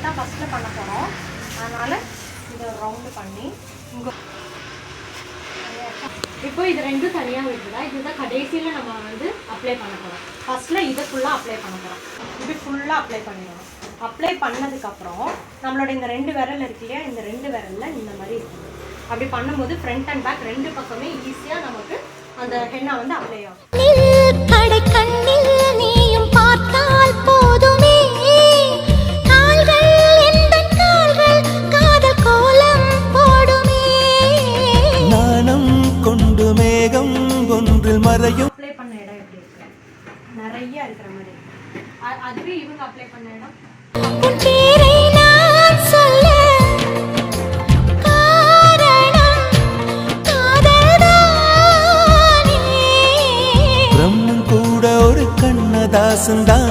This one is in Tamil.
தான் ஃபஸ்ட்டில் பண்ண போகிறோம். அதனால் இதை ரவுண்டு பண்ணி இப்போ இது ரெண்டும் தனியாக இருக்குதா, இதுதான் கடைசியில் நம்ம வந்து அப்ளை பண்ண போகிறோம். ஃபஸ்ட்டில் இதை ஃபுல்லாக அப்ளை பண்ண போகிறோம். இப்படி ஃபுல்லாக அப்ளை பண்ணிடணும். அப்ளை பண்ணதுக்கப்புறம் நம்மளோட இந்த 2 விரல் இருக்கு இல்லையா, இந்த 2 விரலில் இந்த மாதிரி இருக்குது. அப்படி பண்ணும்போது ஃப்ரண்ட் அண்ட் பேக் 2 பக்கமே ஈஸியாக நமக்கு அந்த ஹென்னா வந்து அப்ளை ஆகும். அப்ளை பண்ண இடம் எப்படி இருக்கு, நிறைய இருக்கிற மாதிரி. அதுவே இவங்க அப்ளை பண்ண இடம் பிரம்மன் கூட ஒரு கண்ணதாசன் தான்.